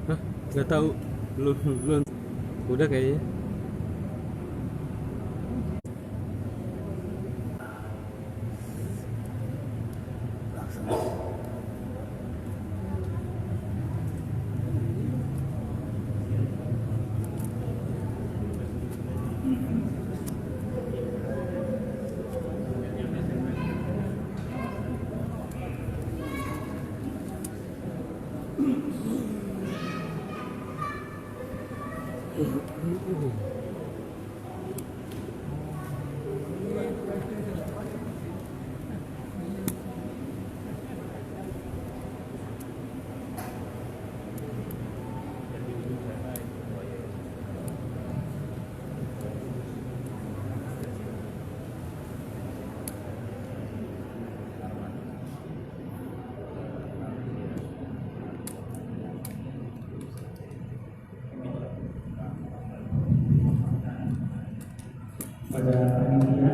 Hah? Nggak tahu. Belum, belum. Udah kayaknya. Pada panitia,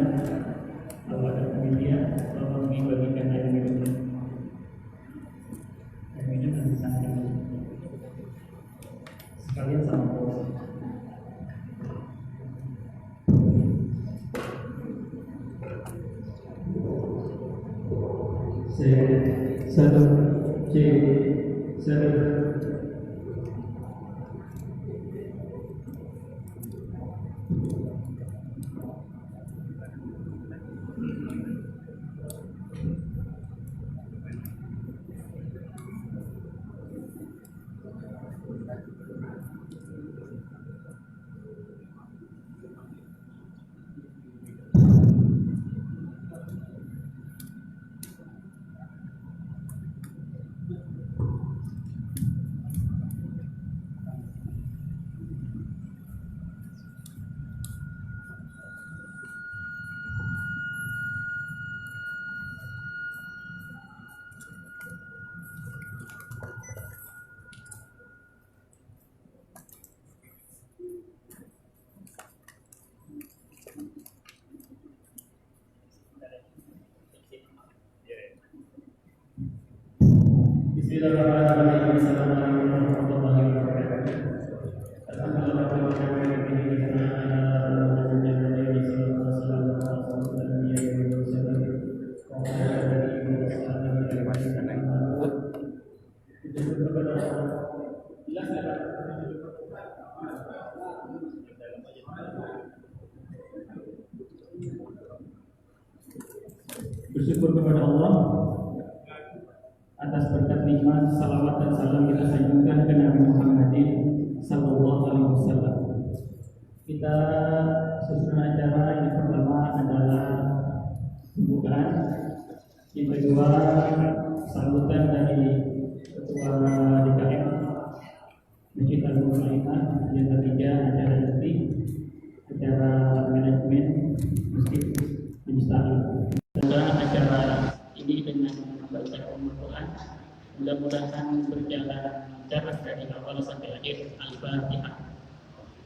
kalau ada panitia, tolong dibagikan air minum. Air minum nanti samping sekalian sama bos. Satu, C, satu. Bismillahirrahmanirrahim. Assalamualaikum warahmatullahi wabarakatuh. Bersyukur kepada Allah atas berkat nikmat, salawat dan salam kita sanjungkan ke Nabi Muhammadin Sallallahu Alaihi Wasallam. Kita susun acara yang pertama adalah pembukaan, yang kedua sambutan dari Ketua DKM Masjid Al-Mu'minah, yang ketiga acara inti, acara manajemen Masjid Mustaqim. Setelah acara ini dengan membaca Al-Quran, mudah-mudahan berjalan lancar dari awal sampai akhir. Al-Fatihah.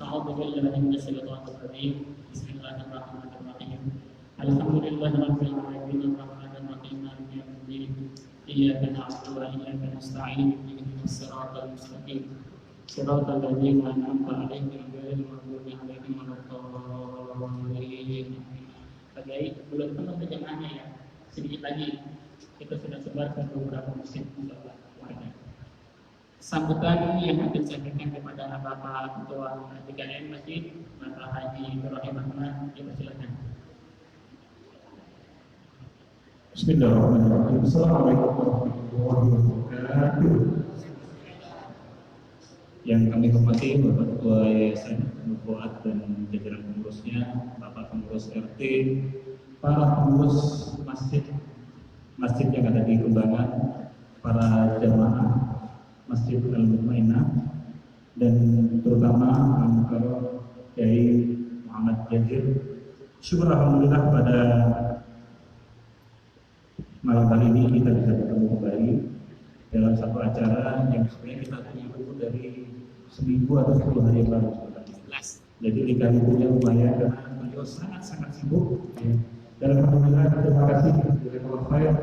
A'udzubillahi minasyaitonir rajim. Bismillahirrahmanirrahim. Alhamdulillahirabbil alamin arrahmanir rahim maliki yaumiddin. Iyyaka na'budu wa iyyaka nasta'in. Ihdinas siratal mustaqim. Siratal ladzina an'amta 'alaihim ghairil maghdubi 'alaihim waladdallin. Sebagai belum penuh jemaahnya ya, sedikit lagi kita sudah sebar ke beberapa masjid warga. Sambutan yang akan saya berikan kepada Bapak Ketua DKM Masjid, Bapak Haji Ibrahim Ahmad, dipersilakan. Bismillahirrahmanirrahim. Assalamualaikum warahmatullahi wabarakatuh. Yang kami hormati Bapak Ketua Yayasan Nubuat dan jajaran pengurusnya, Bapak Pengurus RT, para pengurus masjid yang ada di Kembangan, para jamaah Masjid Al-Mutmainah, dan terutama Angkar Kiai Muhammad Jazir. Syukur alhamdulillah pada malam hari ini kita bisa bertemu kembali dalam satu acara yang sebenarnya kita tunggu dari seminggu atau 10 hari yang lalu. Jadi lika-likunya lumayan karena beliau sangat-sangat sibuk ya. Dan alhamdulillah terima kasih kepada Bapak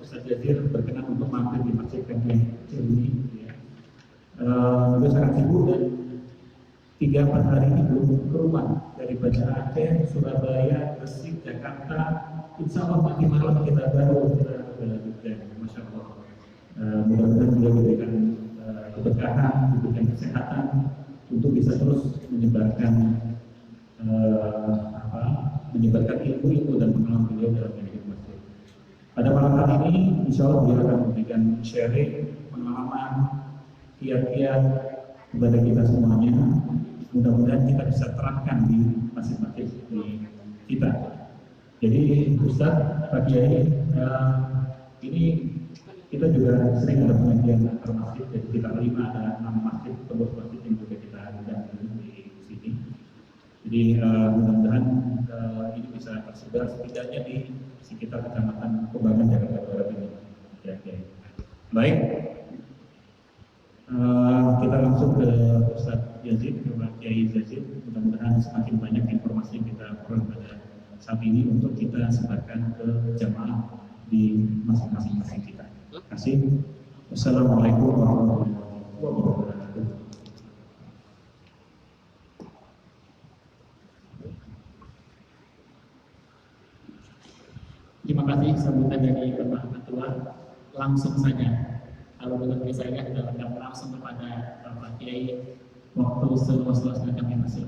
Ustaz Jazir berkenan untuk mampir di masjid kami kecil ini ya. Beliau 3-4 hari ini belum ke rumah dari Banda Aceh, Surabaya, Gresik, Jakarta. Insya Allah nanti malam kita baru ke Jogja. Masya Allah. Mudah-mudahan juga diberikan keberkahan, diberikan kesehatan untuk bisa terus menyebarkan menyebarkan ilmu dan pengalaman beliau dalam hidup masjid. Pada malam hari ini, insya Allah beliau akan memberikan sharing pengalaman, kiat-kiat kepada kita semuanya. Mudah-mudahan kita bisa terapkan di masjid-masjid di kita. Jadi Ustaz, Pak Kiai, ini kita juga sering ada pengajian antar masjid. Jadi kita kelima ada 6 masjid, pengurus masjid yang juga kita undang di sini. Jadi mudah-mudahan ini bisa tersebar setidaknya di sekitar kecamatan Kembangan, Jakarta Barat ini. Ya. Baik, kita langsung ke Ustaz Yazid, ke Pak Kiai Yazid. Mudah-mudahan semakin banyak informasi yang kita peroleh pada saat ini untuk kita sebarkan ke jamaah di masing-masing masjid kita. Terima kasih. Wassalamualaikum warahmatullahi wabarakatuh. Terima kasih sambutan dari Bapak Ketua. Langsung saja, kalau menurut saya kita akan langsung kepada Bapak Kiai. Waktu seluas-luasnya kami masih.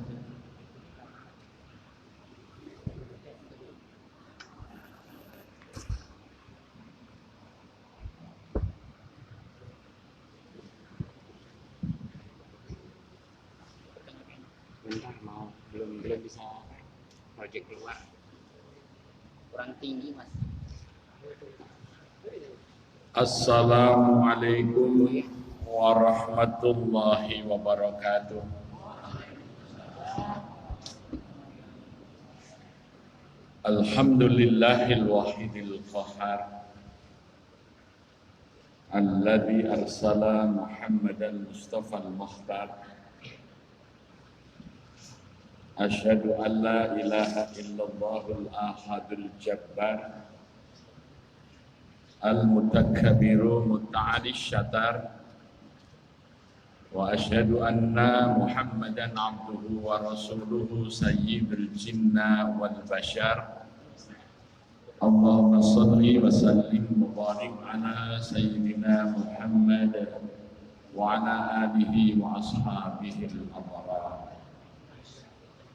Bentar, belum bisa project keluar, kurang tinggi mas. Assalamualaikum warahmatullahi wabarakatuh. Alhamdulillahil wahidil qahar alladzi arsala Muhammadan Mustafa al-Mukhtar. Asyhadu an la ilaha illallahul ahadul jabbar al-mutakabbiru muta'ali syatar wa asyhadu anna Muhammadan abduhu wa rasuluhu sayyidul jinna wal bashar. Allahumma salli wa sallim mubarak ala sayyidina Muhammad wa ala alihi wa ashabihi al-abrar.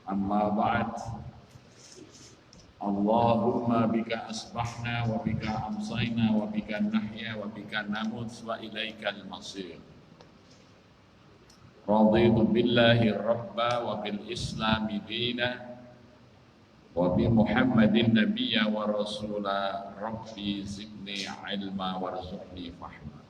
Amma ba'd. Allahumma bika asbahna wa bika amsayna wa bika nahya wa bika namut wa ilaikal masir. Raditu billahi rabba wa bil islami dina wa bi Muhammadin nabiyya wa rasula. Rabbi zidni ilma warzuqni fahma.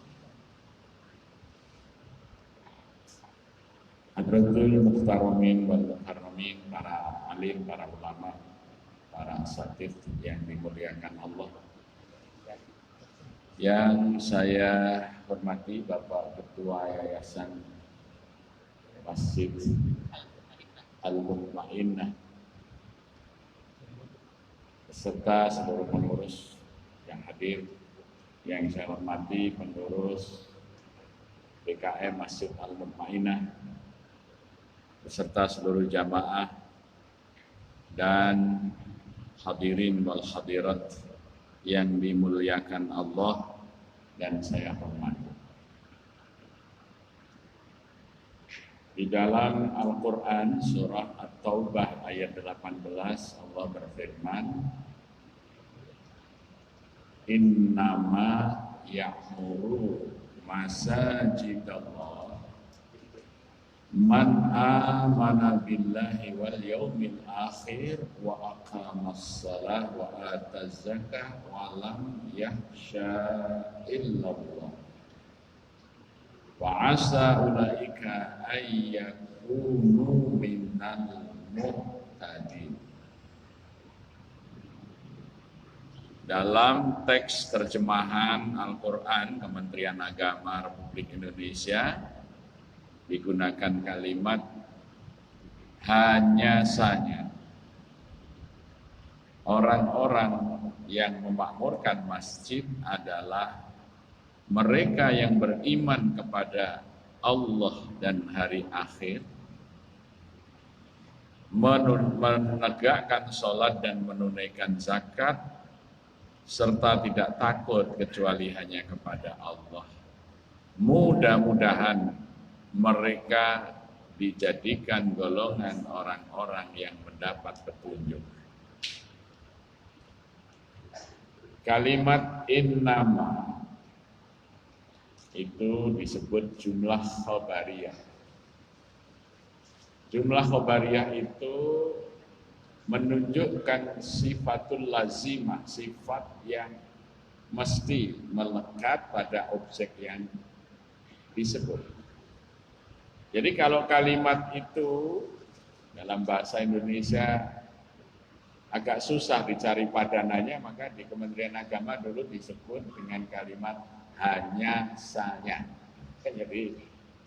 Hadratul muhtaramin wal mukarramin, para alim, para ulama, para asatidz yang dimuliakan Allah. Yang saya hormati Bapak Ketua Yayasan Masjid Al-Mutmainnah beserta seluruh pengurus yang hadir. Yang saya hormati pengurus BKM Masjid Al-Mutmainnah beserta seluruh jamaah dan hadirin wal hadirat yang dimuliakan Allah dan saya hormati. Di dalam Al-Quran surah At-Taubah ayat 18 Allah berfirman, Innama ya'muru masajidallah man amana billahi wal yaumil akhir wa aqamas salah wa ataz zakah wa lam yakhsha illallah wa asa ulaika ayyakunu minal muhtadin. Dalam teks terjemahan Al-Quran Kementerian Agama Republik Indonesia digunakan kalimat hanya saja orang-orang yang memakmurkan masjid adalah mereka yang beriman kepada Allah dan hari akhir menegakkan sholat dan menunaikan zakat, serta tidak takut kecuali hanya kepada Allah. Mudah-mudahan mereka dijadikan golongan orang-orang yang mendapat petunjuk. Kalimat innama itu disebut jumlah khobariyah. Jumlah khobariyah itu menunjukkan sifatul lazimah, sifat yang mesti melekat pada objek yang disebut. Jadi kalau kalimat itu dalam bahasa Indonesia agak susah dicari padanannya, maka di Kementerian Agama dulu disebut dengan kalimat hanya sanya. Jadi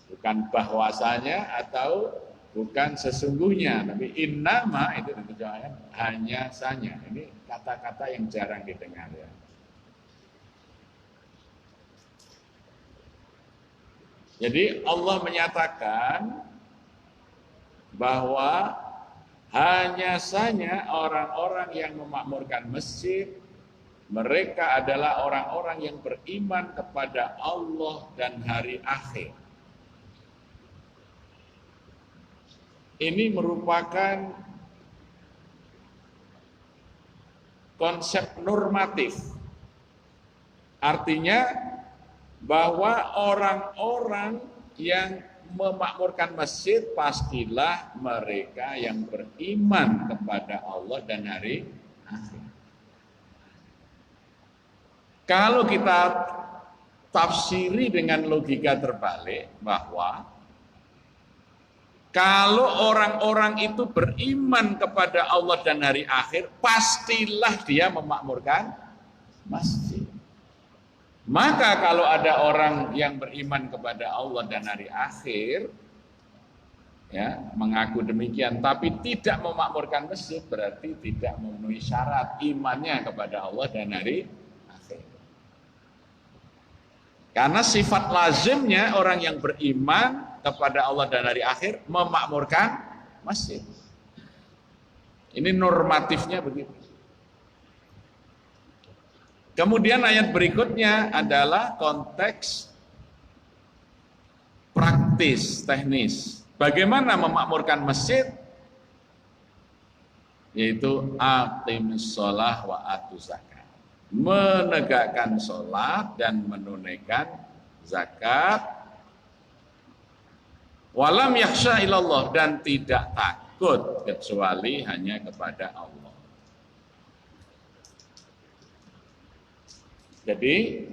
bukan bahwasanya atau bukan sesungguhnya, tapi innama itu ditujukan hanya sanya. Ini kata-kata yang jarang didengar ya. Jadi Allah menyatakan bahwa hanya saja orang-orang yang memakmurkan masjid, mereka adalah orang-orang yang beriman kepada Allah dan hari akhir. Ini merupakan konsep normatif. Artinya bahwa orang-orang yang memakmurkan masjid pastilah mereka yang beriman kepada Allah dan hari akhir. Kalau kita tafsiri dengan logika terbalik bahwa kalau orang-orang itu beriman kepada Allah dan hari akhir, pastilah dia memakmurkan masjid. Maka kalau ada orang yang beriman kepada Allah dan hari akhir, ya, mengaku demikian, tapi tidak memakmurkan masjid, berarti tidak memenuhi syarat imannya kepada Allah dan hari akhir. Karena sifat lazimnya orang yang beriman kepada Allah dan hari akhir memakmurkan masjid. Ini normatifnya begitu. Kemudian ayat berikutnya adalah konteks praktis, teknis. Bagaimana memakmurkan masjid? Yaitu aqimus shalah wa atuz zakat. Menegakkan sholat dan menunaikan zakat. Walam yakhsha ilallah, dan tidak takut kecuali hanya kepada Allah. Jadi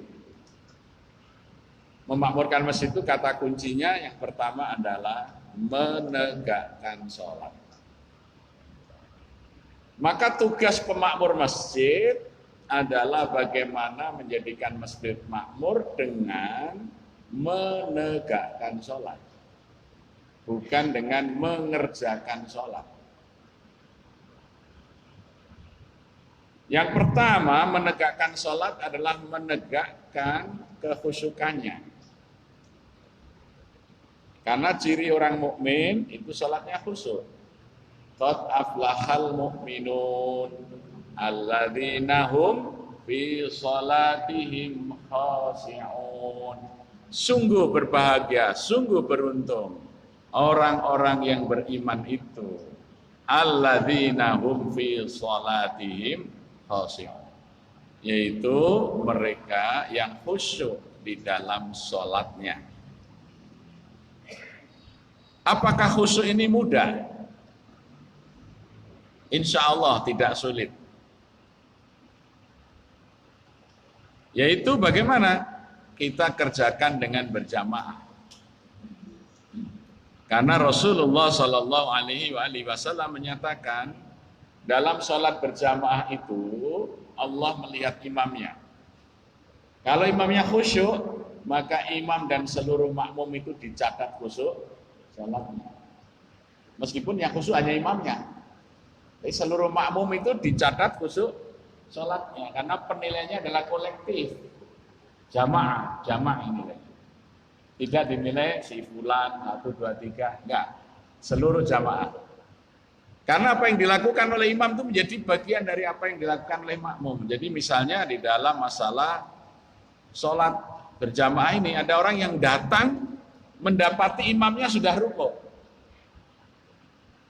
memakmurkan masjid itu kata kuncinya yang pertama adalah menegakkan sholat. Maka tugas pemakmur masjid adalah bagaimana menjadikan masjid makmur dengan menegakkan sholat, bukan dengan mengerjakan sholat. Yang pertama, menegakkan sholat adalah menegakkan kekhusyukannya. Karena ciri orang mukmin itu sholatnya khusyuk. Qad aflahal mu'minun alladzina hum fi sholatihim khashi'un. Sungguh berbahagia, sungguh beruntung orang-orang yang beriman itu. Alladzina hum fi sholatihim khashi'un, yaitu mereka yang khusyuk di dalam sholatnya. Apakah khusyuk ini mudah? Insya Allah tidak sulit. Yaitu bagaimana kita kerjakan dengan berjamaah. Karena Rasulullah Shallallahu Alaihi Wasallam menyatakan dalam sholat berjamaah itu Allah melihat imamnya. Kalau imamnya khusyuk, maka imam dan seluruh makmum itu dicatat khusyuk sholatnya. Meskipun yang khusyuk hanya imamnya, tapi seluruh makmum itu dicatat khusyuk sholatnya. Karena penilaiannya adalah kolektif, jamaah ini. Tidak dinilai si fulan 1, 2, 3, enggak, seluruh jamaah. Karena apa yang dilakukan oleh imam itu menjadi bagian dari apa yang dilakukan oleh makmum. Jadi misalnya di dalam masalah sholat berjamaah ini ada orang yang datang mendapati imamnya sudah rukuk.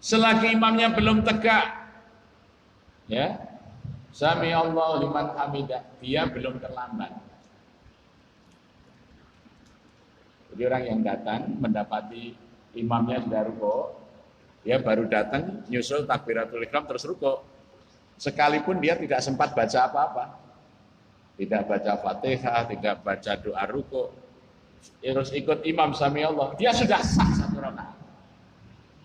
Selagi imamnya belum tegak, ya, sami Allahu liman hamidah, dia belum terlambat. Jadi orang yang datang mendapati imamnya sudah rukuk, dia baru datang nyusul takbiratul ihram terus rukuk. Sekalipun dia tidak sempat baca apa-apa. Tidak baca Fatihah, tidak baca doa rukuk. Terus ikut imam sami Allah, dia sudah sah satu rakaat.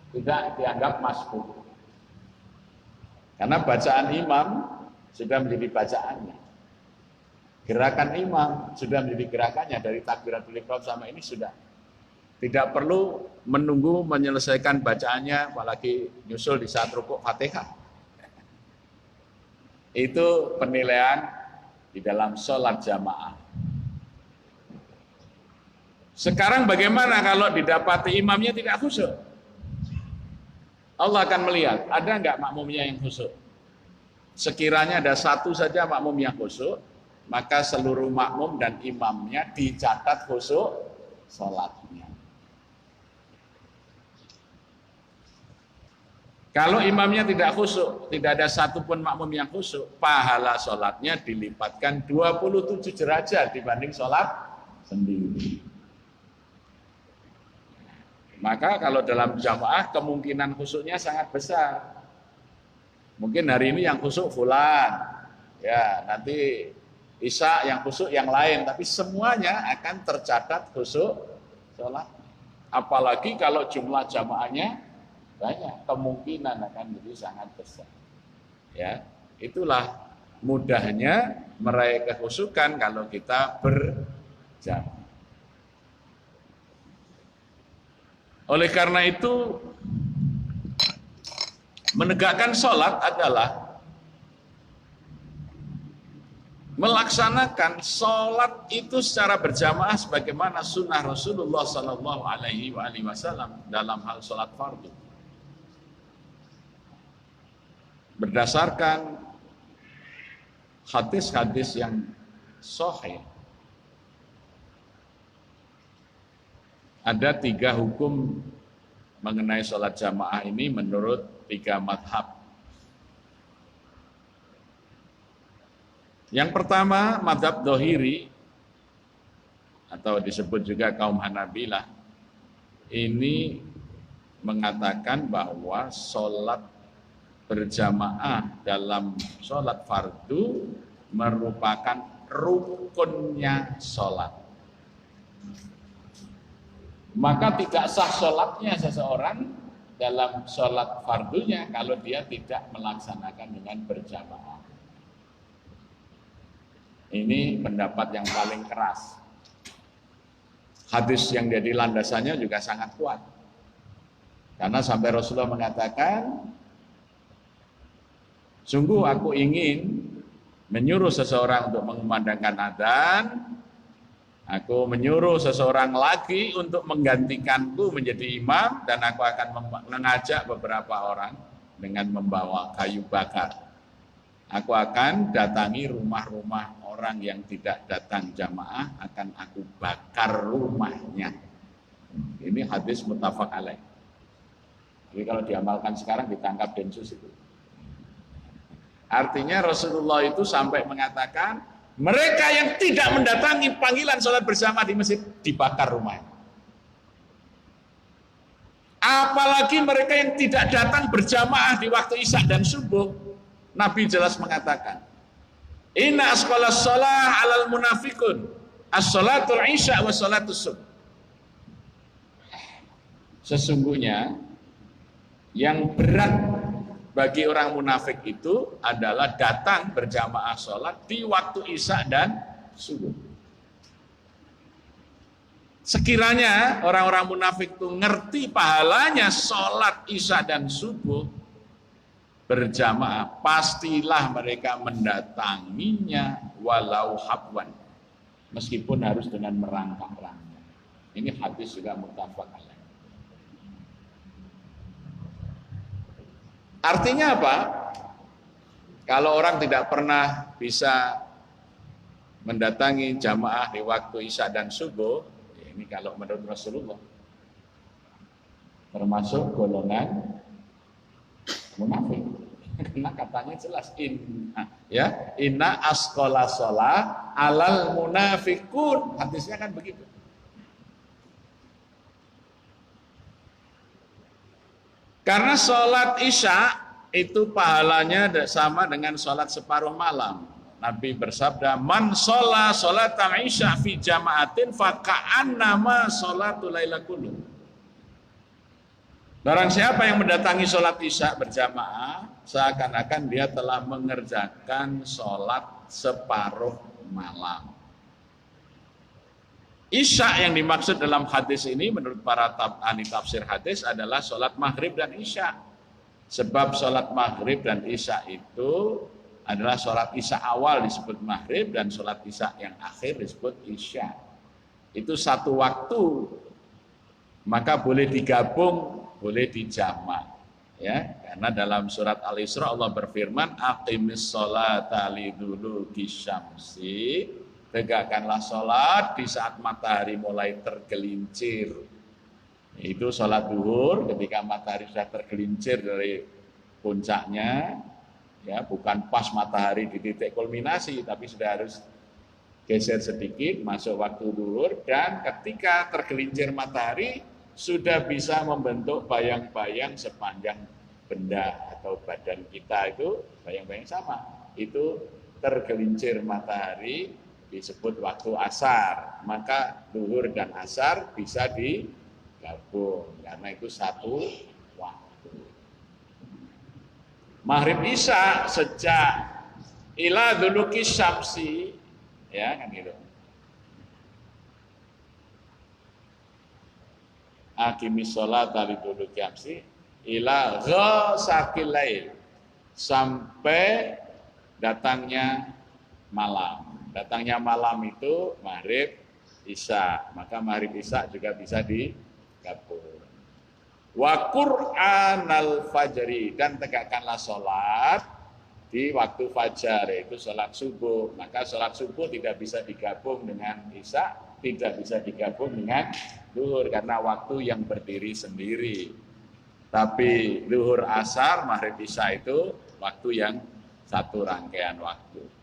Tidak dianggap masbuk. Karena bacaan imam sudah menjadi bacaannya. Gerakan imam sudah menjadi gerakannya dari takbiratul ihram sama ini sudah. Tidak perlu menunggu menyelesaikan bacaannya, apalagi nyusul di saat rukuk Fatihah. Itu penilaian di dalam sholat jamaah. Sekarang bagaimana kalau didapati imamnya tidak khusyuk? Allah akan melihat, ada enggak makmumnya yang khusyuk? Sekiranya ada satu saja makmum yang khusyuk, maka seluruh makmum dan imamnya dicatat khusyuk sholatnya. Kalau imamnya tidak khusyuk, tidak ada satupun makmum yang khusyuk, pahala sholatnya dilipatkan 27 derajat dibanding sholat sendiri. Maka kalau dalam jamaah kemungkinan khusyuknya sangat besar. Mungkin hari ini yang khusyuk fulan, ya nanti isya yang khusyuk yang lain, tapi semuanya akan tercatat khusyuk sholat. Apalagi kalau jumlah jamaahnya banyak, kemungkinan akan jadi sangat besar. Ya, itulah mudahnya meraih kekhusyukan kalau kita berjamaah. Oleh karena itu, menegakkan sholat adalah melaksanakan sholat itu secara berjamaah sebagaimana sunnah Rasulullah Sallallahu Alaihi Wasallam dalam hal sholat fardu. Berdasarkan hadis-hadis yang sahih, ada 3 hukum mengenai sholat jamaah ini menurut 3 madhab. Yang pertama, madhab Dohiri atau disebut juga kaum Hanabilah, ini mengatakan bahwa sholat berjamaah dalam sholat fardu merupakan rukunnya sholat. Maka tidak sah sholatnya seseorang dalam sholat fardunya kalau dia tidak melaksanakan dengan berjamaah. Ini pendapat yang paling keras. Hadis yang jadi landasannya juga sangat kuat. Karena sampai Rasulullah mengatakan, sungguh aku ingin menyuruh seseorang untuk mengumandangkan adzan, aku menyuruh seseorang lagi untuk menggantikanku menjadi imam, dan aku akan mengajak beberapa orang dengan membawa kayu bakar. Aku akan datangi rumah-rumah orang yang tidak datang jamaah, akan aku bakar rumahnya. Ini hadis muttafaq alaih. Jadi kalau diamalkan sekarang ditangkap Densus itu. Artinya Rasulullah itu sampai mengatakan, mereka yang tidak mendatangi panggilan sholat bersama di masjid dibakar rumahnya. Apalagi mereka yang tidak datang berjamaah di waktu isya dan subuh. Nabi jelas mengatakan, inna asqalas shalah alal munafikun as-shalatul isya wa shalatus subuh. Sesungguhnya yang berat bagi orang munafik itu adalah datang berjamaah sholat di waktu isya dan subuh. Sekiranya orang-orang munafik itu ngerti pahalanya sholat isya dan subuh berjamaah, pastilah mereka mendatanginya walau habwan, meskipun harus dengan merangkak-rangkak. Ini hadis juga muttafaq alaih. Artinya apa? Kalau orang tidak pernah bisa mendatangi jamaah di waktu Isya dan subuh, ini kalau menurut Rasulullah termasuk golongan munafik. Karena katanya jelas inna asqala shalah alal munafikun. Hadisnya kan begitu. Karena sholat Isya itu pahalanya sama dengan sholat separuh malam. Nabi bersabda, man sholat sholatan Isya fi jama'atin faka'annama sholatul laila kullu. Barang siapa yang mendatangi sholat Isya berjamaah, seakan-akan dia telah mengerjakan sholat separuh malam. Isya yang dimaksud dalam hadis ini menurut para ahli tafsir hadis adalah sholat maghrib dan Isya. Sebab sholat maghrib dan Isya itu adalah sholat Isya awal disebut maghrib dan sholat Isya yang akhir disebut Isya. Itu satu waktu, maka boleh digabung, boleh dijamak. Ya, karena dalam surat Al-Isra Allah berfirman, aqimis sholata liduluki syamsi, tegakkanlah sholat di saat matahari mulai tergelincir. Itu sholat duhur ketika matahari sudah tergelincir dari puncaknya, ya bukan pas matahari di titik kulminasi, tapi sudah harus geser sedikit masuk waktu duhur, dan ketika tergelincir matahari sudah bisa membentuk bayang-bayang sepanjang benda atau badan kita itu bayang-bayang sama. Itu tergelincir matahari disebut waktu asar, maka duhur dan asar bisa digabung karena itu satu waktu. Maghrib Isya sejak ila duluki syamsi, ya kan gitu. Aqimis sholata liduluki syamsi ila ghasaqil lail, sampai datangnya malam. Datangnya malam itu maghrib Isya, maka maghrib Isya juga bisa digabung. Wa Qur'anal fajri, dan tegakkanlah sholat di waktu fajar, yaitu sholat subuh. Maka sholat subuh tidak bisa digabung dengan Isya, tidak bisa digabung dengan duhur karena waktu yang berdiri sendiri. Tapi duhur asar, maghrib Isya itu waktu yang satu rangkaian waktu.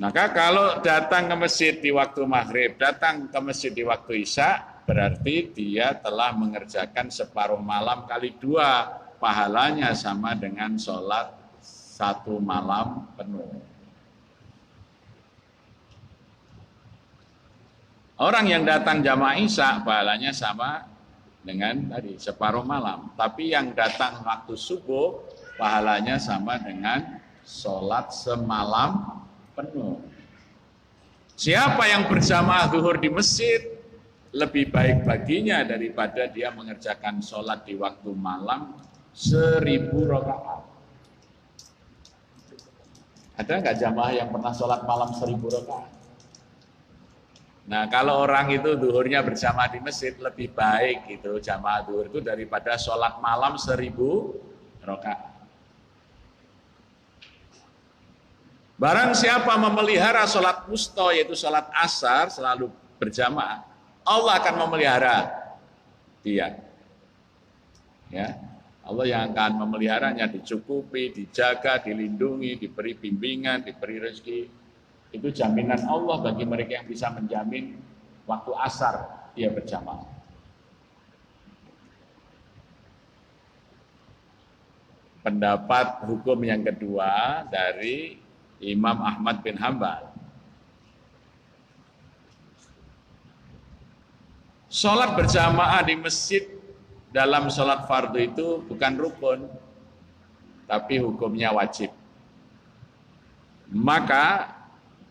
Maka kalau datang ke masjid di waktu maghrib, datang ke masjid di waktu Isya, berarti dia telah mengerjakan separuh malam kali dua. Pahalanya sama dengan sholat satu malam penuh. Orang yang datang jamaah Isya, pahalanya sama dengan tadi separuh malam. Tapi yang datang waktu subuh, pahalanya sama dengan sholat semalam penuh. Siapa yang berjamaah zuhur di masjid, lebih baik baginya daripada dia mengerjakan sholat di waktu malam 1000 rakaat. Ada nggak jamaah yang pernah sholat malam 1000 rakaat? Nah, kalau orang itu zuhurnya berjamaah di masjid, lebih baik itu jamaah zuhur itu daripada sholat malam 1000 rakaat. Barang siapa memelihara sholat wusta, yaitu sholat asar, selalu berjamaah, Allah akan memelihara dia. Ya, Allah yang akan memeliharanya, dicukupi, dijaga, dilindungi, diberi bimbingan, diberi rezeki. Itu jaminan Allah bagi mereka yang bisa menjamin waktu asar dia berjamaah. Pendapat hukum yang kedua dari Imam Ahmad bin Hambal. Sholat berjamaah di masjid dalam sholat fardu itu bukan rukun, tapi hukumnya wajib. Maka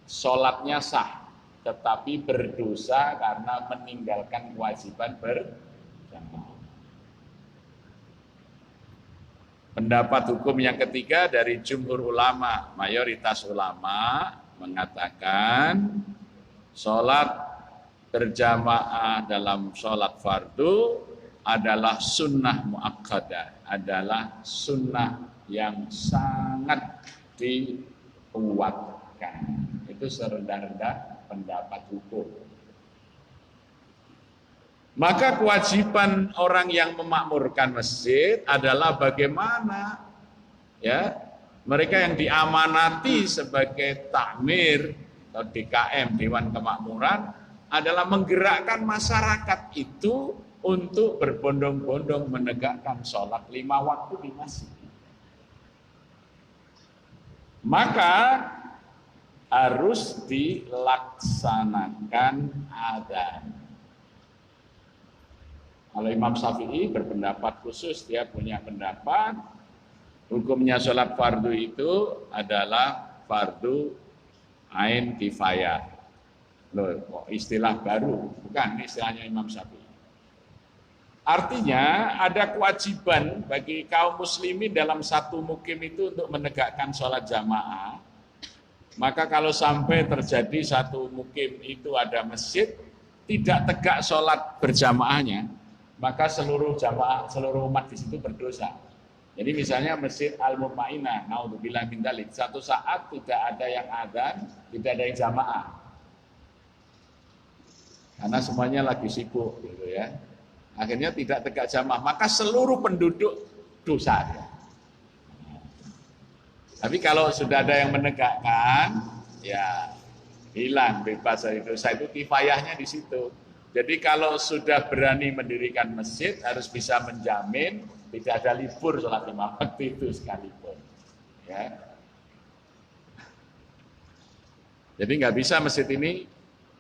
sholatnya sah, tetapi berdosa karena meninggalkan kewajiban berjamaah. Pendapat hukum yang ketiga dari jumhur ulama, mayoritas ulama mengatakan sholat berjamaah dalam sholat fardu adalah sunnah muakkadah, adalah sunnah yang sangat dikuatkan. Itu serendah-rendah pendapat hukum. Maka kewajiban orang yang memakmurkan masjid adalah bagaimana ya mereka yang diamanati sebagai takmir atau DKM, Dewan Kemakmuran, adalah menggerakkan masyarakat itu untuk berbondong-bondong menegakkan sholat 5 waktu di masjid. Maka harus dilaksanakan adzan. Kalau Imam Syafi'i berpendapat khusus, dia punya pendapat hukumnya sholat fardu itu adalah fardu ain kifayah. Loh, istilah baru, bukan istilahnya Imam Syafi'i. Artinya ada kewajiban bagi kaum muslimin dalam satu mukim itu untuk menegakkan sholat jamaah. Maka kalau sampai terjadi satu mukim itu ada masjid tidak tegak sholat berjamaahnya, maka seluruh jamaah, seluruh umat di situ berdosa. Jadi misalnya Masjid Al-Mutmainah, naudzubillah min dzalik, satu saat tidak ada yang adzan, tidak ada yang jamaah. Karena semuanya lagi sibuk gitu ya. Akhirnya tidak tegak jamaah, maka seluruh penduduk dosa ya. Tapi kalau sudah ada yang menegakkan, ya hilang bebas dari dosa, itu kifayahnya di situ. Jadi kalau sudah berani mendirikan masjid harus bisa menjamin tidak ada libur sholat 5 waktu itu sekalipun. Ya. Jadi nggak bisa masjid ini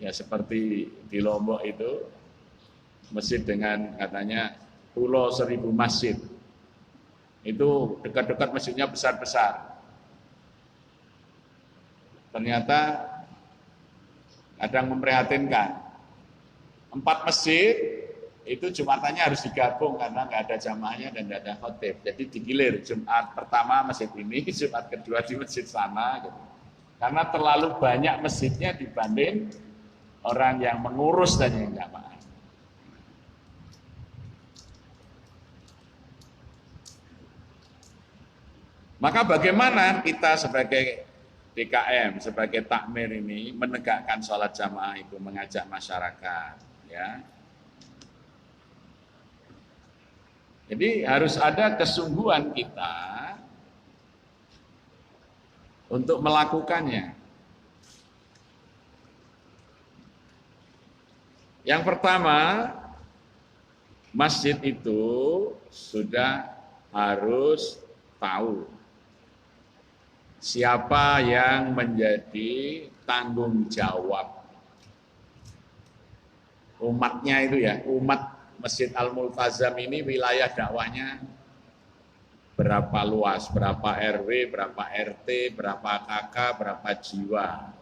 ya seperti di Lombok itu masjid dengan katanya pulau 1000 masjid. Itu dekat-dekat masjidnya besar-besar. Ternyata kadang memprihatinkan. 4 masjid itu Jumatannya harus digabung karena nggak ada jamaahnya dan nggak ada khotib. Jadi digilir Jumat pertama masjid ini, Jumat kedua di masjid sana gitu. Karena terlalu banyak masjidnya dibanding orang yang mengurus dan yang jamaah. Maka bagaimana kita sebagai DKM, sebagai takmir ini menegakkan sholat jamaah itu, mengajak masyarakat, ya. Jadi harus ada kesungguhan kita untuk melakukannya. Yang pertama, masjid itu sudah harus tahu siapa yang menjadi tanggung jawab umatnya itu ya, umat Masjid Al-Multazam ini wilayah dakwahnya berapa luas, berapa RW, berapa RT, berapa KK, berapa jiwa.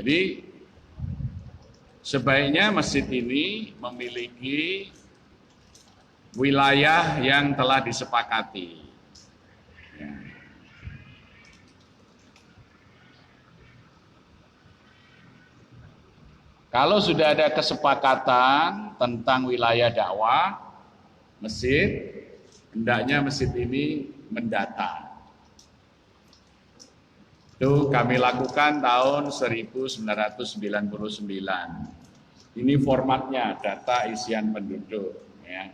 Jadi sebaiknya masjid ini memiliki wilayah yang telah disepakati. Ya. Kalau sudah ada kesepakatan tentang wilayah dakwah masjid, hendaknya masjid ini mendata. Itu kami lakukan tahun 1999. Ini formatnya, data isian penduduk. Ya.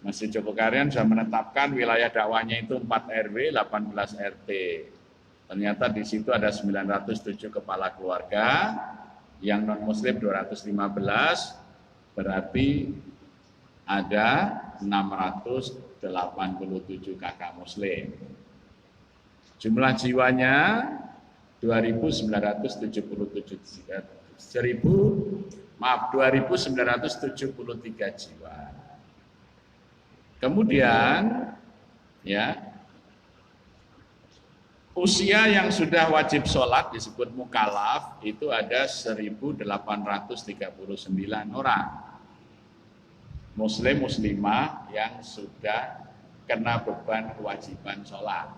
Masjid Jogokarian sudah menetapkan wilayah dakwahnya itu 4 RW, 18 RT. Ternyata di situ ada 907 kepala keluarga, yang non-muslim 215, berarti ada 687 kakak muslim. Jumlah jiwanya 2.973 jiwa. Kemudian ya Usia yang sudah wajib sholat disebut mukallaf itu ada 1.839 orang. Muslim muslimah yang sudah kena beban kewajiban sholat.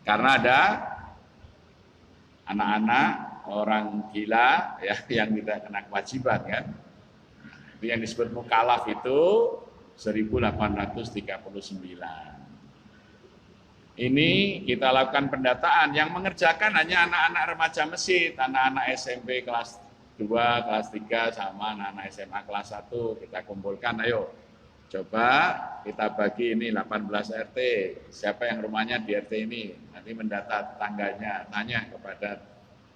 Karena ada anak-anak, orang gila ya yang tidak kena kewajiban kan. Itu yang disebut mukallaf itu 1.839. Ini kita lakukan pendataan, yang mengerjakan hanya anak-anak remaja masjid, anak-anak SMP kelas 2, kelas 3 sama anak-anak SMA kelas 1. Kita kumpulkan, ayo coba kita bagi ini 18 RT, siapa yang rumahnya di RT ini, nanti mendata tetangganya, tanya kepada,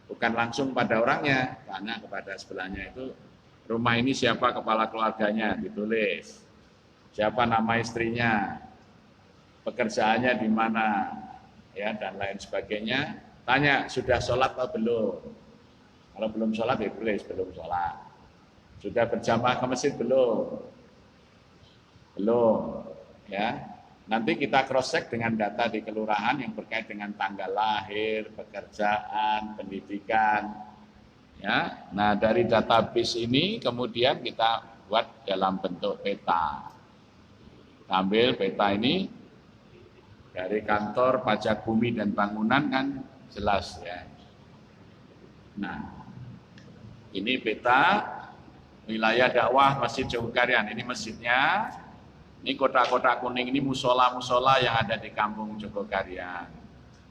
bukan langsung pada orangnya, tanya kepada sebelahnya itu, rumah ini siapa kepala keluarganya, ditulis, siapa nama istrinya, pekerjaannya di mana, ya dan lain sebagainya. Tanya sudah sholat atau belum? Kalau belum sholat ya tulis belum sholat. Sudah berjamaah ke masjid belum? Belum. Ya. Nanti kita cross check dengan data di kelurahan yang berkait dengan tanggal lahir, pekerjaan, pendidikan. Ya. Nah dari database ini kemudian kita buat dalam bentuk peta. Ambil peta ini dari kantor pajak bumi dan bangunan kan jelas ya. Nah, ini peta wilayah dakwah Masjid Jogokarian. Ini masjidnya. Ini kotak-kotak kuning ini musola-musola yang ada di kampung Jogokarian.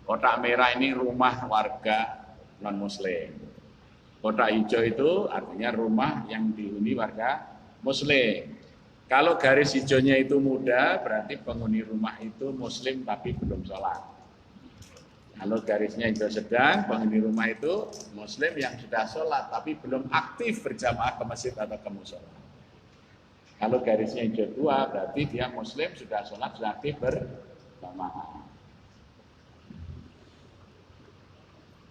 Kotak merah ini rumah warga non-muslim. Kotak hijau itu artinya rumah yang dihuni warga muslim. Kalau garis hijaunya itu muda, berarti penghuni rumah itu muslim tapi belum sholat. Kalau garisnya hijau sedang, penghuni rumah itu muslim yang sudah sholat tapi belum aktif berjamaah ke masjid atau ke musola. Kalau garisnya hijau tua, berarti dia muslim sudah sholat, sudah aktif berjamaah.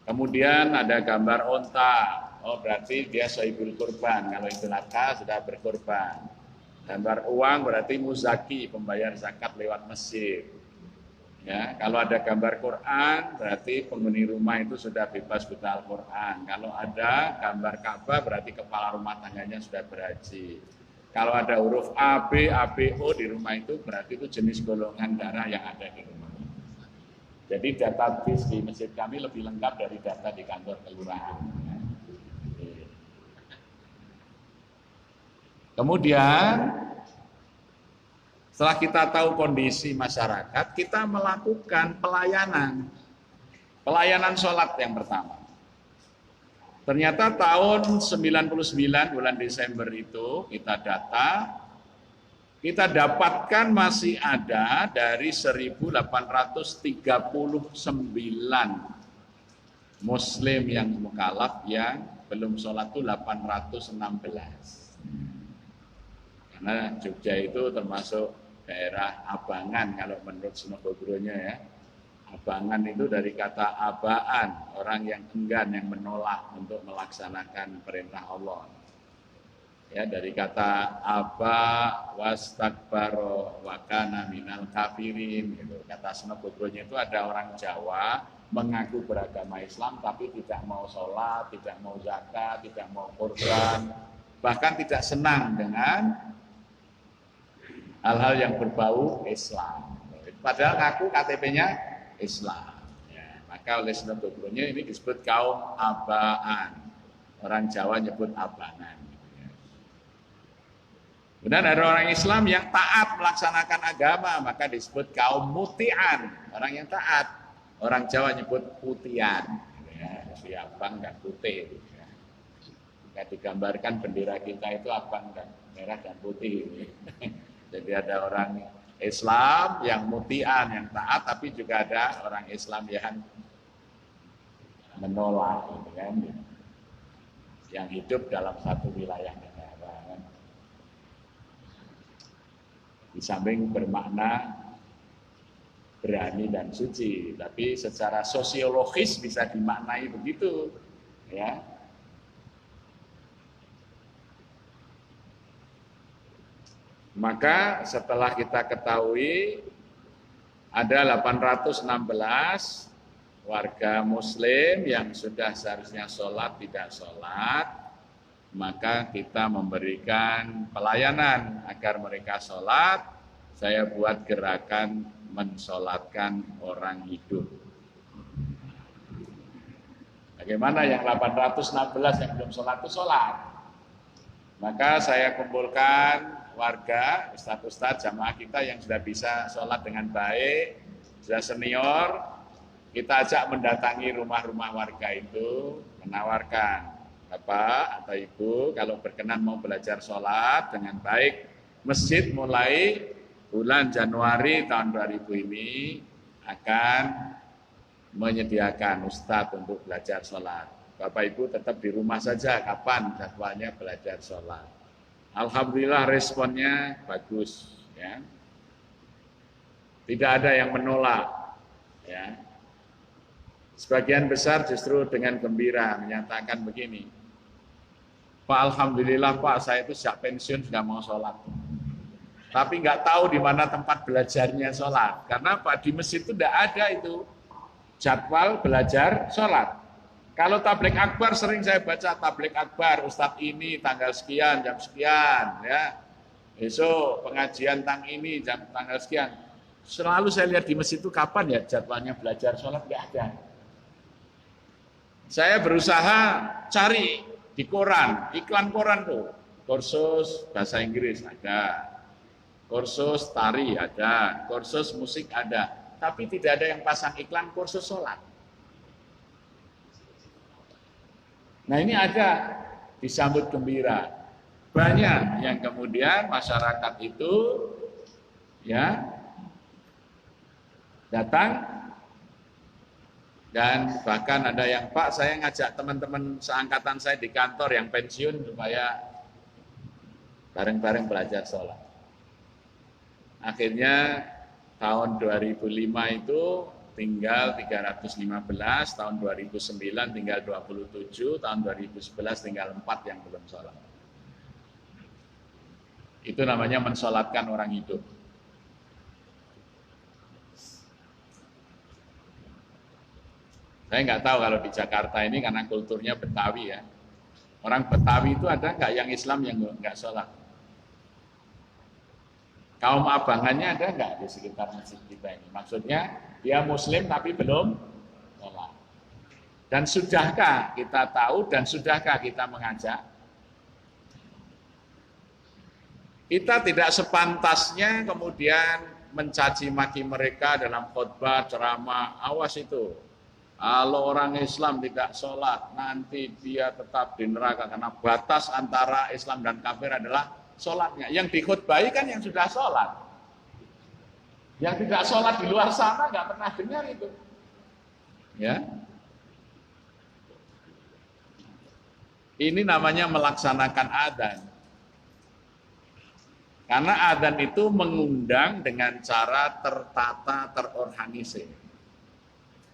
Kemudian ada gambar onta, oh berarti dia sohibul kurban, kalau Idul Adha sudah berkurban. Gambar uang berarti muzaki, pembayar zakat lewat masjid. Ya, kalau ada gambar Quran berarti penghuni rumah itu sudah bebas buta Al-Quran. Kalau ada gambar Ka'bah berarti kepala rumah tangganya sudah berhaji. Kalau ada huruf A, B, A, B, O di rumah itu berarti itu jenis golongan darah yang ada di rumah. Jadi database di masjid kami lebih lengkap dari data di kantor kelurahan. Kemudian setelah kita tahu kondisi masyarakat, kita melakukan pelayanan. Pelayanan sholat yang pertama. Ternyata tahun 99 bulan Desember itu kita data, kita dapatkan masih ada dari 1.839 Muslim yang mukallaf yang belum sholat itu 816. Karena Jogja itu termasuk daerah abangan kalau menurut Senogogronya ya. Abangan itu dari kata abaan, orang yang enggan, yang menolak untuk melaksanakan perintah Allah. Ya, dari kata aba wastakbaro wa kana minal kafirin gitu. Kata Senogogronya itu ada orang Jawa mengaku beragama Islam tapi tidak mau sholat, tidak mau zakat, tidak mau kurban, bahkan tidak senang dengan hal-hal yang berbau Islam. Padahal ngaku KTP-nya Islam. Ya, maka oleh Senogogronya ini disebut kaum abaan. Orang Jawa nyebut abangan. Kemudian ada orang Islam yang taat melaksanakan agama, maka disebut kaum mutian. Orang yang taat. Orang Jawa nyebut putian. Ya, si abang dan putih. Ya. Jika digambarkan bendera kita itu abang dan merah dan putih. Jadi ada orang Islam yang mutian, yang taat, tapi juga ada orang Islam yang menolak, gitu kan? Yang hidup dalam satu wilayah negara. Kan? Di samping bermakna berani dan suci, tapi secara sosiologis bisa dimaknai begitu, ya. Maka setelah kita ketahui ada 816 warga muslim yang sudah seharusnya sholat tidak sholat, maka kita memberikan pelayanan agar mereka sholat. Saya buat gerakan mensolatkan orang hidup. Bagaimana yang 816 yang belum sholat itu sholat? Maka saya kumpulkan warga, ustadz-ustadz jamaah kita yang sudah bisa sholat dengan baik, sudah senior, kita ajak mendatangi rumah-rumah warga itu, menawarkan, Bapak atau Ibu, kalau berkenan mau belajar sholat dengan baik, masjid mulai bulan Januari tahun 2000 ini akan menyediakan ustadz untuk belajar sholat. Bapak Ibu tetap di rumah saja, kapan jadwalnya belajar sholat. Alhamdulillah responnya bagus, ya. Tidak ada yang menolak, ya. Sebagian besar justru dengan gembira menyatakan begini, Pak, alhamdulillah Pak, saya itu sejak pensiun sudah mau sholat, tapi nggak tahu di mana tempat belajarnya sholat. Karena Pak, di masjid itu tidak ada itu jadwal belajar sholat. Kalau tabligh akbar sering saya baca tabligh akbar, Ustadz ini tanggal sekian, jam sekian, ya. Besok pengajian tang ini jam tanggal sekian. Selalu saya lihat di masjid itu kapan ya jadwalnya belajar sholat, nggak ada. Saya berusaha cari di koran, iklan koran tuh, kursus bahasa Inggris ada, kursus tari ada, kursus musik ada, tapi tidak ada yang pasang iklan kursus sholat. Nah ini ada, disambut gembira. Banyak yang kemudian masyarakat itu ya datang. Dan bahkan ada yang, Pak, saya ngajak teman-teman seangkatan saya di kantor yang pensiun supaya bareng-bareng belajar sholat. Akhirnya tahun 2005 itu tinggal 315, tahun 2009 tinggal 27, tahun 2011 tinggal 4 yang belum sholat. Itu namanya mensolatkan orang hidup. Saya nggak tahu kalau di Jakarta ini karena kulturnya Betawi ya. Orang Betawi itu ada nggak yang Islam yang nggak sholat? Kaum abangannya ada nggak di sekitar masjid kita ini? Maksudnya dia Muslim tapi belum sholat. Dan sudahkah kita tahu dan sudahkah kita mengajak? Kita tidak sepantasnya kemudian mencaci maki mereka dalam khotbah, ceramah, awas itu. Kalau orang Islam tidak sholat, nanti dia tetap di neraka karena batas antara Islam dan kafir adalah sholatnya. Yang dikhutbahi kan yang sudah sholat. Yang tidak sholat di luar sana nggak pernah dengar itu. Ya, ini namanya melaksanakan adzan. Karena adzan itu mengundang dengan cara tertata, terorganisir.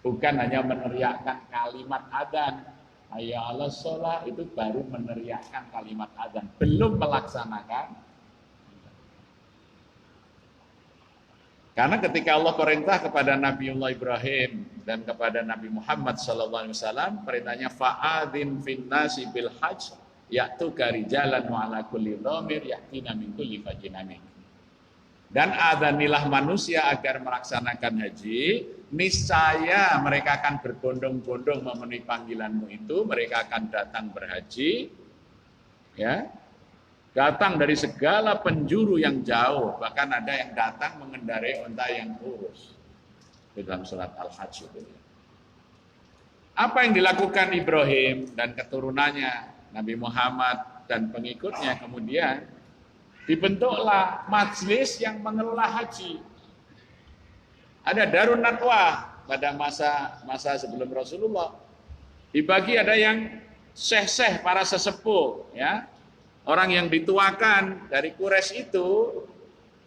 Bukan hanya meneriakkan kalimat adzan, hayya 'alas shalah, itu baru meneriakkan kalimat adzan, belum melaksanakan. Karena ketika Allah perintah kepada Nabiullah Ibrahim dan kepada Nabi Muhammad SAW, perintahnya fa'adzin fin nasi bil hajj ya'tuka rijalan wa ala kulli dhamir ya'tina min kulli fajjin amik. Dan adzanilah manusia agar melaksanakan haji, niscaya mereka akan berbondong-bondong memenuhi panggilanmu itu, mereka akan datang berhaji, ya, datang dari segala penjuru yang jauh, bahkan ada yang datang mengendarai unta yang kurus. Di dalam surat Al-Hajj itu. Apa yang dilakukan Ibrahim dan keturunannya, Nabi Muhammad dan pengikutnya, kemudian dibentuklah majelis yang mengelola haji. Ada Darun Nadwah pada masa sebelum Rasulullah. Dibagi ada yang syekh-syekh para sesepuh, ya. Orang yang dituakan dari Quraisy itu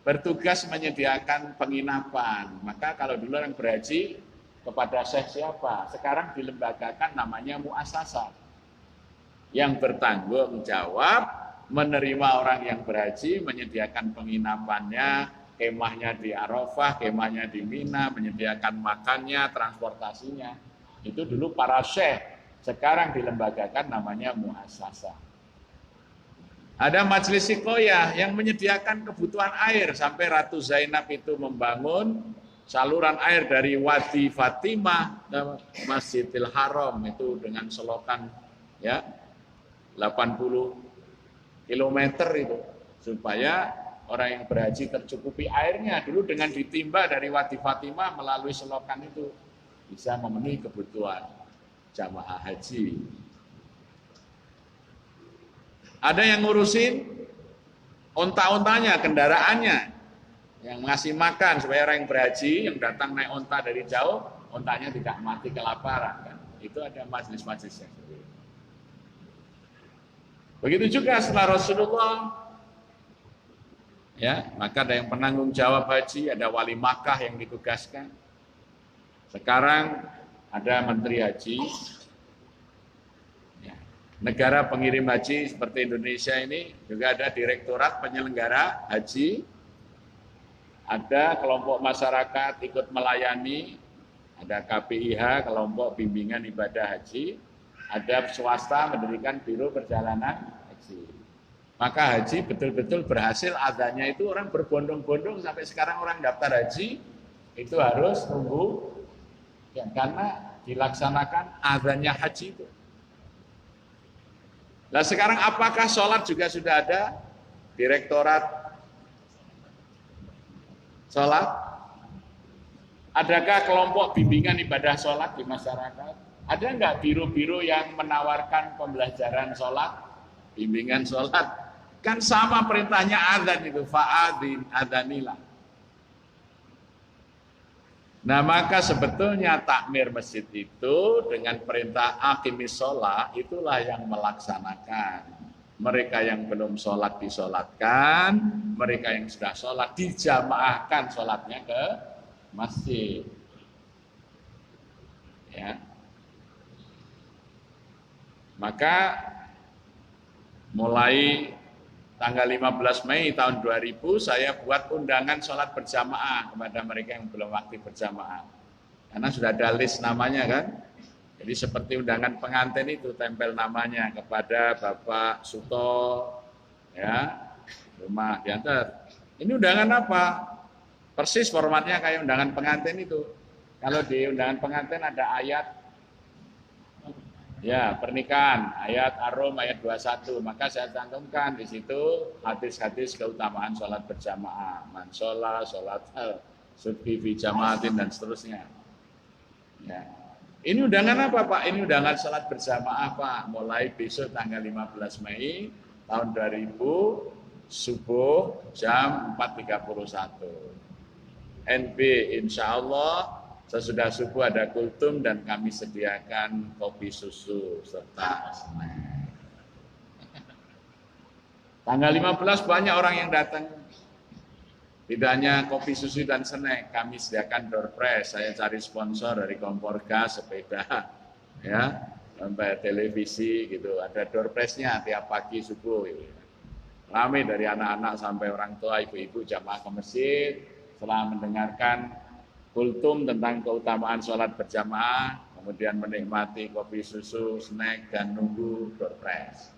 bertugas menyediakan penginapan. Maka kalau dulu orang berhaji kepada syekh siapa? Sekarang dilembagakan namanya muasasah. Yang bertanggung jawab menerima orang yang berhaji, menyediakan penginapannya, kemahnya di Arafah, kemahnya di Mina, menyediakan makannya, transportasinya. Itu dulu para syekh, sekarang dilembagakan namanya muassasah. Ada majelis sikoyah yang menyediakan kebutuhan air sampai Ratu Zainab itu membangun saluran air dari Wadi Fatimah ke Masjidil Haram itu dengan selokan ya 80 kilometer itu supaya orang yang berhaji tercukupi airnya. Dulu dengan ditimba dari Wadi Fatimah melalui selokan itu bisa memenuhi kebutuhan jamaah haji. Ada yang ngurusin onta-ontanya, kendaraannya, yang ngasih makan supaya orang yang berhaji yang datang naik onta dari jauh, ontanya tidak mati kelaparan. Kan? Itu ada majelis-majelisnya. Begitu juga setelah Rasulullah, ya, maka ada yang penanggung jawab haji, ada wali Makkah yang ditugaskan. Sekarang ada menteri haji. Negara pengirim haji seperti Indonesia ini juga ada direktorat penyelenggara haji, ada kelompok masyarakat ikut melayani, ada KPIH, kelompok bimbingan ibadah haji, ada swasta mendirikan biro perjalanan haji. Maka haji betul-betul berhasil, adanya itu orang berbondong-bondong sampai sekarang orang daftar haji itu harus tunggu ya, karena dilaksanakan adanya haji itu. Nah sekarang apakah sholat juga sudah ada direktorat sholat? Adakah kelompok bimbingan ibadah sholat di masyarakat? Ada enggak biro-biro yang menawarkan pembelajaran sholat, bimbingan sholat? Kan sama perintahnya adzan itu, fa'adzin, adzanilah. Nah maka sebetulnya takmir masjid itu dengan perintah aqimis sholat itulah yang melaksanakan. Mereka yang belum sholat disolatkan, mereka yang sudah sholat dijamaahkan sholatnya ke masjid. Ya. Maka mulai tanggal 15 Mei tahun 2000 saya buat undangan sholat berjamaah kepada mereka yang belum aktif berjamaah. Karena sudah ada list namanya kan. Jadi seperti undangan pengantin itu tempel namanya kepada Bapak Suto ya, rumah diantar. Ini undangan apa? Persis formatnya kayak undangan pengantin itu. Kalau di undangan pengantin ada ayat ya, pernikahan, ayat Ar-Rum ayat 21, maka saya cantumkan di situ hadis-hadis keutamaan sholat berjamaah, man sholat subhi fi jamaatin dan seterusnya. Ya. Ini undangan apa Pak? Ini undangan sholat berjamaah Pak, mulai besok tanggal 15 Mei tahun 2000 subuh jam 4.31. NB insya Allah sesudah subuh ada kultum dan kami sediakan kopi susu serta snack. Tanggal 15 banyak orang yang datang. Tidak hanya kopi susu dan snack, kami sediakan door prize. Saya cari sponsor dari kompor gas, sepeda, ya, sampai televisi gitu. Ada door prize-nya tiap pagi subuh. Gitu. Ramai dari anak-anak sampai orang tua, ibu-ibu jamaah ke masjid setelah mendengarkan kultum tentang keutamaan sholat berjamaah, kemudian menikmati kopi susu, snack, dan nunggu door prize.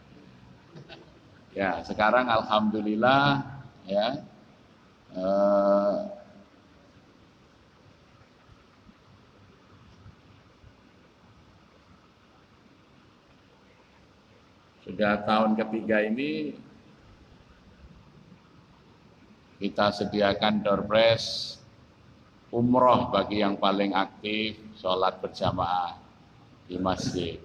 Ya, sekarang alhamdulillah ya sudah tahun ketiga ini kita sediakan door prize umroh bagi yang paling aktif sholat berjamaah di masjid.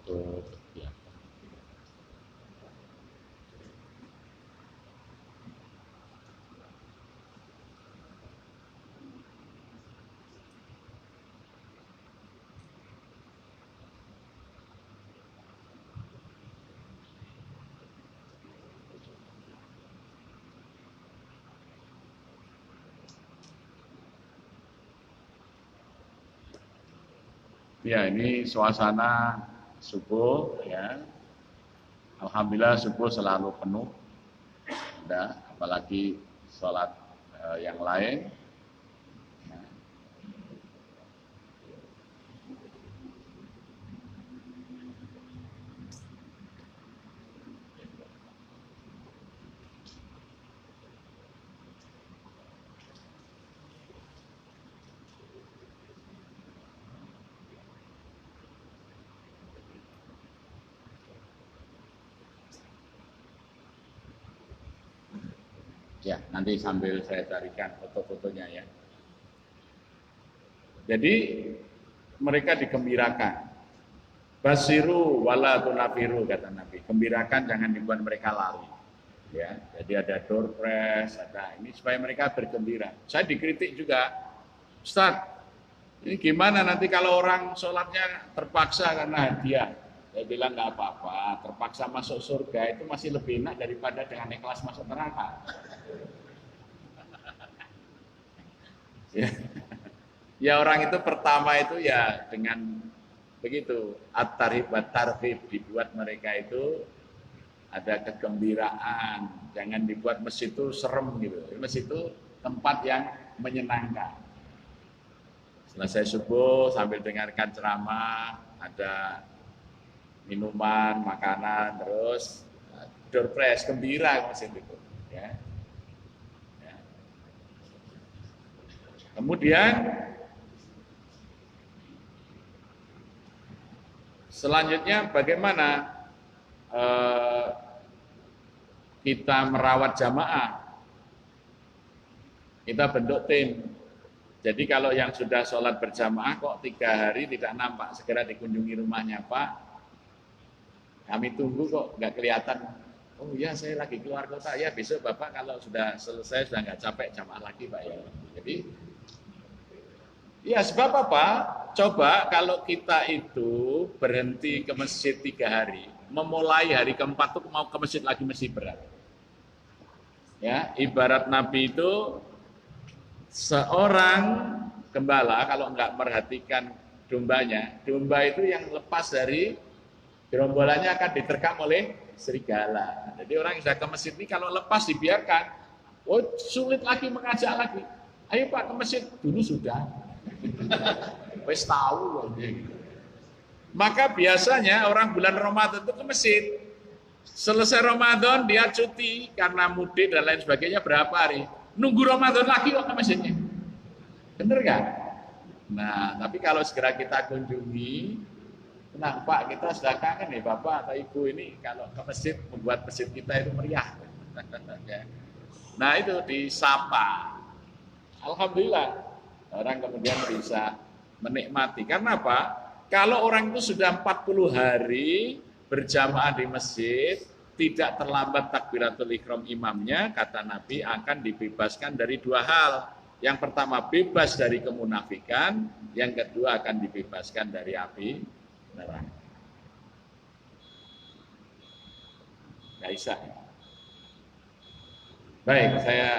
untuk ya. Ya, ini suasana subuh ya. Alhamdulillah subuh selalu penuh. Ada apalagi sholat yang lain. Ya, nanti sambil saya carikan foto-fotonya ya. Jadi mereka digembirakan. Basiru wala tunafiru kata Nabi. Gembirakan, jangan dibuat mereka lari. Ya, jadi ada door press, ada ini supaya mereka bergembira. Saya dikritik juga, Ustaz, ini gimana nanti kalau orang sholatnya terpaksa karena hadiah? Saya bilang nggak apa-apa, terpaksa masuk surga itu masih lebih enak daripada dengan ikhlas masuk neraka. Ya orang itu pertama itu ya dengan begitu at-tarhib wa tarhib, dibuat mereka itu ada kegembiraan, jangan dibuat masjid itu serem gitu. Masjid itu tempat yang menyenangkan. Selesai subuh sambil dengarkan ceramah, ada minuman, makanan, terus door press, gembira masjid itu ya. Kemudian selanjutnya bagaimana kita merawat jamaah? Kita bentuk tim. Jadi kalau yang sudah sholat berjamaah kok 3 hari tidak nampak, segera dikunjungi rumahnya, Pak. Kami tunggu kok nggak kelihatan. Oh iya, saya lagi keluar kota. Ya besok Bapak kalau sudah selesai sudah nggak capek jamaah lagi, Pak ya. Jadi ya sebab apa? Coba kalau kita itu berhenti ke masjid 3 hari, memulai hari keempat tuh mau ke masjid lagi mesti berat. Ya, ibarat Nabi itu seorang gembala kalau nggak merhatikan dombanya, domba itu yang lepas dari gerombolannya akan diterkam oleh serigala. Jadi orang yang sudah ke masjid ini kalau lepas dibiarkan, oh sulit lagi mengajak lagi. Ayo Pak ke masjid, dulu sudah. Wes tahu loh. Maka biasanya orang bulan Ramadan itu ke masjid. Selesai Ramadan dia cuti karena mudik dan lain sebagainya berapa hari. Nunggu Ramadan lagi kok ke masjidnya. Bener kan? Nah, tapi kalau segera kita kunjungi, tenang Pak, kita sudah kangen nih Bapak atau Ibu ini kalau ke masjid membuat masjid kita itu meriah. Nah itu disapa. Alhamdulillah orang kemudian bisa menikmati. Karena apa? Kalau orang itu sudah 40 hari berjamaah di masjid, tidak terlambat takbiratul ihram imamnya, kata Nabi akan dibebaskan dari 2 hal. Yang pertama bebas dari kemunafikan, yang kedua akan dibebaskan dari api neraka. Nggak bisa. Baik, saya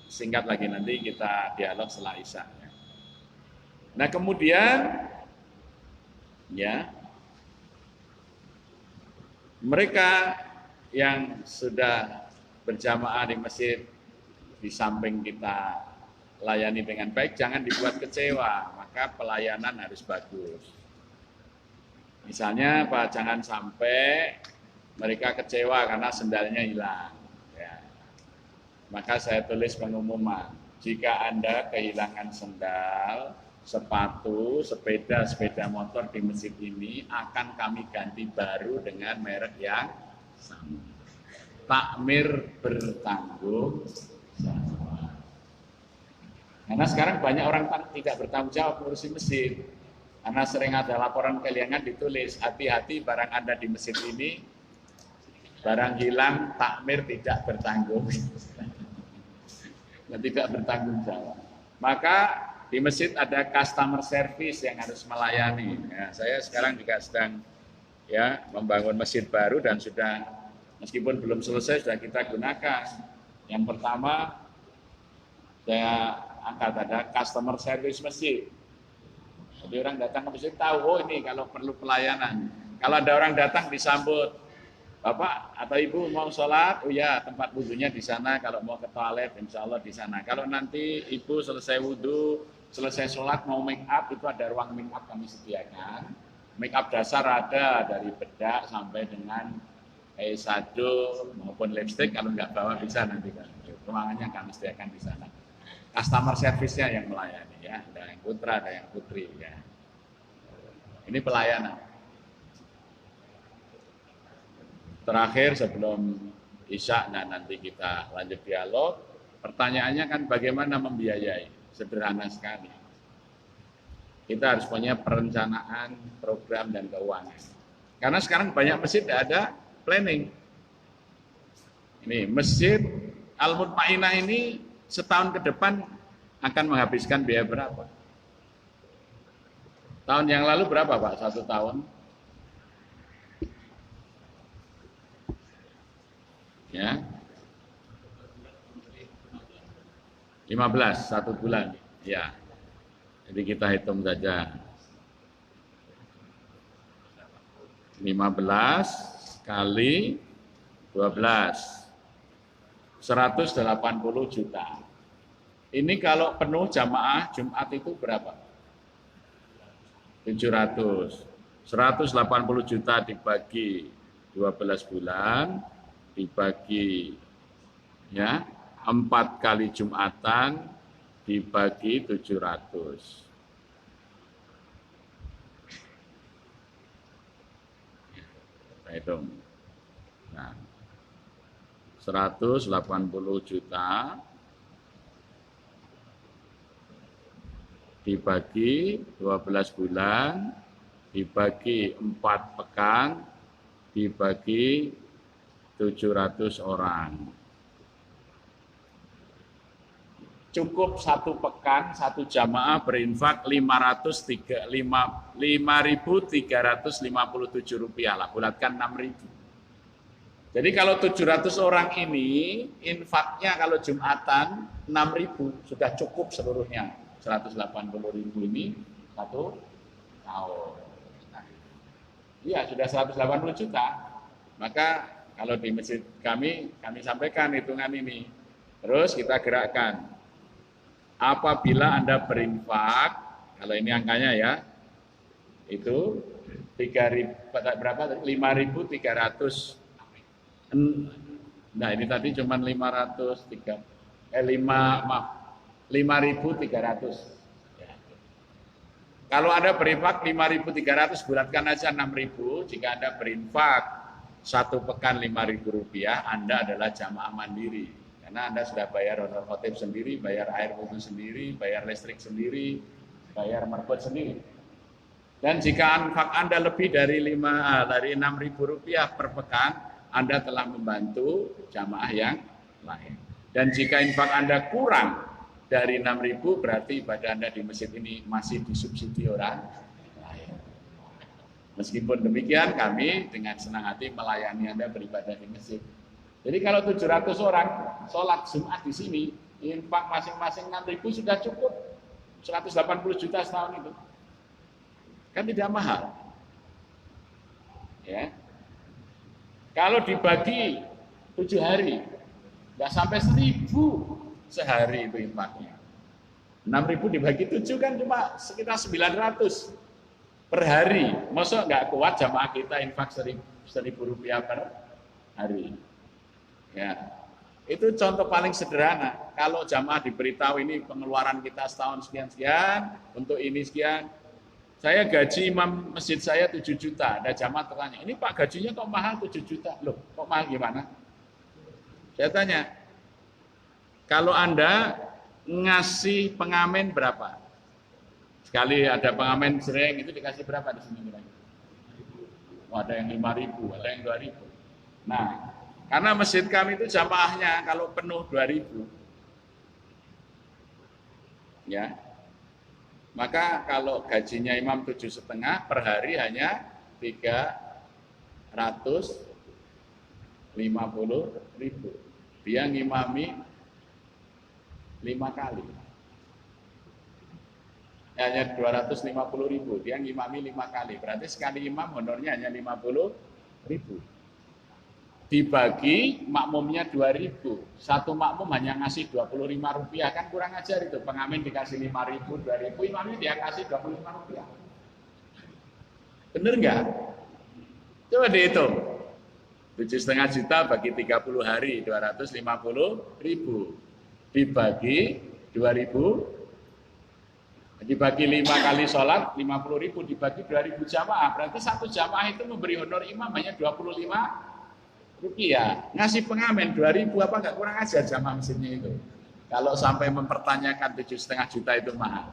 singkat lagi, nanti kita dialog setelah Isya. Nah kemudian ya mereka yang sudah berjamaah di masjid, di samping kita layani dengan baik, jangan dibuat kecewa, maka pelayanan harus bagus. Misalnya Pak, jangan sampai mereka kecewa karena sendalnya hilang. Ya. Maka saya tulis pengumuman, jika Anda kehilangan sendal, sepatu, sepeda motor di masjid ini akan kami ganti baru dengan merek yang sama. Takmir bertanggung jawab. Karena sekarang banyak orang tidak bertanggung jawab ngurusin masjid. Karena sering ada laporan kehilangan ditulis, hati-hati barang Anda di masjid ini, barang hilang takmir tidak bertanggung. Tidak bertanggung jawab. Maka di masjid ada customer service yang harus melayani. Ya, saya sekarang juga sedang membangun masjid baru dan sudah, meskipun belum selesai, sudah kita gunakan. Yang pertama saya angkat ada customer service masjid. Jadi orang datang ke masjid tahu, oh ini kalau perlu pelayanan. Kalau ada orang datang disambut, Bapak atau Ibu mau sholat, oh ya tempat wudhunya di sana. Kalau mau ke toilet, insya Allah di sana. Kalau nanti Ibu selesai wudhu, selesai sholat mau make up, itu ada ruang make up kami sediakan. Make up dasar ada dari bedak sampai dengan eyeshadow maupun lipstick. Kalau nggak bawa bisa nanti kan. Ruangannya kami sediakan di sana. Customer service-nya yang melayani ya, ada yang putra, ada yang putri ya. Ini pelayanan. Terakhir sebelum Isya, nah nanti kita lanjut dialog. Pertanyaannya kan bagaimana membiayai? Sederhana sekali. Kita harus punya perencanaan, program dan keuangan. Karena sekarang banyak masjid tidak ada planning. Ini masjid Al-Mutmainah ini setahun ke depan akan menghabiskan biaya berapa? Tahun yang lalu berapa Pak? 1 tahun? Ya. 15, 1 bulan. Ya. Jadi kita hitung saja. 15 kali 12. 180 juta. Ini kalau penuh jamaah Jumat itu berapa? 700. 180 juta dibagi 12 bulan, dibagi 4 kali Jumatan, dibagi 700. Kita hitung. Nah, 180 juta dibagi 12 bulan, dibagi 4 pekan, dibagi 700 orang. Cukup 1 pekan, 1 jamaah berinfak 5.357 rupiah lah, bulatkan 6.000. Jadi kalau 700 orang ini, infaknya kalau Jumatan 6.000 sudah cukup seluruhnya. 180.000 ini 1 tahun. Iya, sudah 180 juta. Maka kalau di masjid kami sampaikan hitungan ini. Terus kita gerakkan. Apabila Anda berinfak, kalau ini angkanya ya, itu 5.300. Nah ini tadi cuma 5.300. Kalau Anda berinfak 5.300, bulatkan aja 6.000. Jika Anda berinfak 1 pekan 5.000 rupiah, Anda adalah jamaah mandiri. Karena Anda sudah bayar honor khotib sendiri, bayar air wudhu sendiri, bayar listrik sendiri, bayar merbot sendiri. Dan jika infak Anda lebih dari 6.000 rupiah per pekan, Anda telah membantu jamaah yang lain. Dan jika infak Anda kurang dari 6.000, berarti ibadah Anda di masjid ini masih disubsidi orang lain. Meskipun demikian, kami dengan senang hati melayani Anda beribadah di masjid. Jadi kalau 700 orang sholat Jumat di sini, infak masing-masing 6.000 sudah cukup. 180 juta setahun itu. Kan tidak mahal. Ya. Kalau dibagi 7 hari, nggak sampai 1.000 sehari itu infaknya. 6.000 dibagi 7 kan cuma sekitar 900 per hari. Masa nggak kuat jamaah kita infak 1.000 rupiah per hari. Ya, itu contoh paling sederhana. Kalau jamaah diberitahu ini pengeluaran kita setahun sekian-sekian, untuk ini sekian. Saya gaji imam masjid saya 7 juta. Ada jamaah tertanya, ini Pak gajinya kok mahal 7 juta? Loh, kok mahal gimana? Saya tanya, kalau Anda ngasih pengamen berapa? Sekali ada pengamen sering itu dikasih berapa di sini kira-kira? Oh, ada yang 5.000, ada yang 2.000. Nah, karena masjid kami itu jamaahnya kalau penuh 2.000, ya, maka kalau gajinya imam 7,5 per hari hanya 350.000. Dia ngimami 5 kali. Hanya 250.000, dia ngimami 5 kali. Berarti sekali imam honornya hanya 50.000. Dibagi makmumnya 2.000. Satu makmum hanya ngasih 25 rupiah, kan kurang ajar itu. Pengamen dikasih 5.000, 2.000, imamnya dia kasih 25 rupiah. Bener nggak? Coba dihitung. 7,5 juta bagi 30 hari, 250.000. Dibagi 2.000, dibagi 5 kali sholat, 50.000 dibagi 2.000 jamaah. Berarti satu jamaah itu memberi honor imam hanya 25 rupiah. Ngasih pengamen 2.000, apa nggak kurang ajar jamaah masjidnya itu? Kalau sampai mempertanyakan 7,5 juta itu mahal.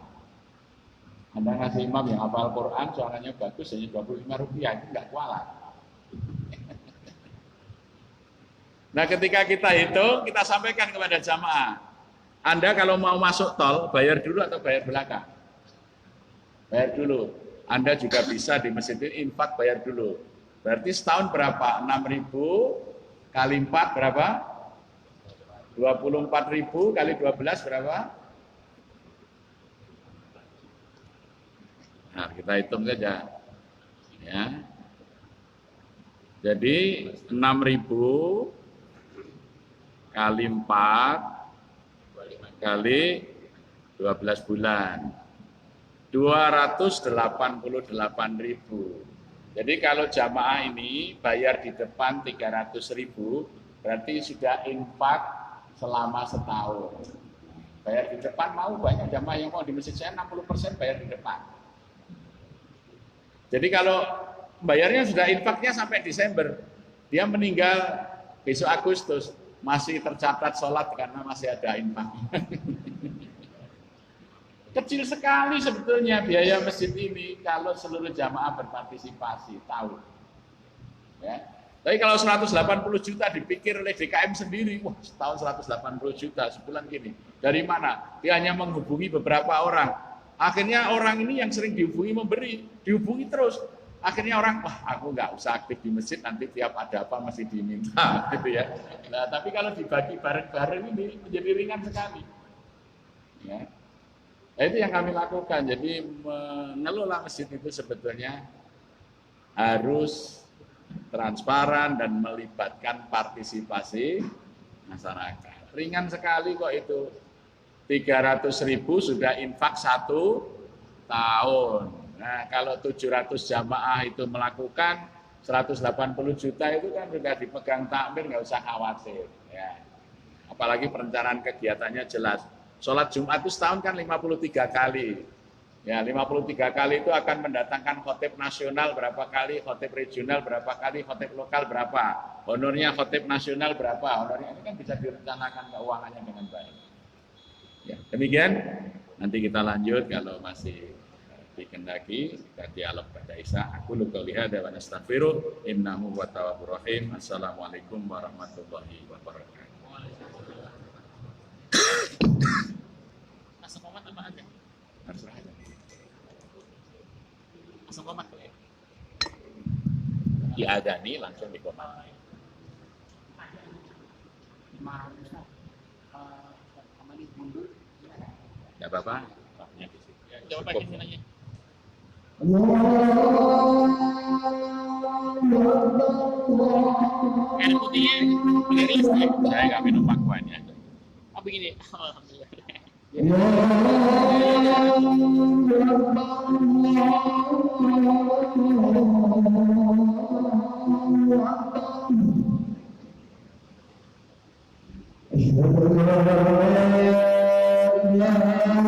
Anda ngasih imam yang hafal Quran, suaranya bagus, hanya 25 rupiah, itu nggak kualat. Nah, ketika kita hitung, kita sampaikan kepada jamaah. Anda kalau mau masuk tol, bayar dulu atau bayar belakang? Bayar dulu. Anda juga bisa di masjid ini infak bayar dulu. Berarti setahun berapa? 6.000 kali 4 berapa? 24.000 kali 12 berapa? Nah, kita hitung saja. Ya. Jadi 6.000 kali 4 kali 12 bulan. 288.000. Jadi kalau jamaah ini bayar di depan 300.000, berarti sudah infak selama setahun. Bayar di depan, mau banyak jamaah yang mau di masjid saya 60% bayar di depan. Jadi kalau bayarnya sudah infaknya sampai Desember, dia meninggal besok Agustus, masih tercatat sholat karena masih ada infak. Kecil sekali sebetulnya biaya masjid ini kalau seluruh jamaah berpartisipasi, tahu. Ya. Tapi kalau 180 juta dipikir oleh DKM sendiri, wah setahun 180 juta, sebulan gini. Dari mana? Dia hanya menghubungi beberapa orang. Akhirnya orang ini yang sering dihubungi memberi, dihubungi terus. Akhirnya orang, wah aku nggak usah aktif di masjid, nanti tiap ada apa masih diminta, gitu ya. Nah, tapi kalau dibagi bareng-bareng ini menjadi ringan sekali. Ya. Nah, itu yang kami lakukan. Jadi mengelola masjid itu sebetulnya harus transparan dan melibatkan partisipasi masyarakat. Ringan sekali kok itu. 300.000 sudah infak 1 tahun. Nah, kalau 700 jamaah itu melakukan 180 juta itu kan sudah dipegang takmir, nggak usah khawatir. Ya. Apalagi perencanaan kegiatannya jelas. Sholat Jumat itu setahun kan 53 kali. Ya, 53 kali itu akan mendatangkan khotib nasional berapa kali, khotib regional berapa kali, khotib lokal berapa. Honornya khotib nasional berapa. Honornya ini kan bisa direncanakan keuangannya dengan baik. Ya, demikian. Nanti kita lanjut kalau masih dikendaki, kita dialog pada Isa. Aku luka lihat dan astaghfiruh innahu wa tawwabur rahim. Assalamualaikum warahmatullahi wabarakatuh. Langsung komat apa aja? Harus aja. Langsung komat tuh ya. Diadani langsung dikomat. Tidak apa-apa. Coba pakai nanya. Air putihnya beres ya? Saya nggak minum pakuannya. Oh begini. Alhamdulillah. أشهد أن لا إله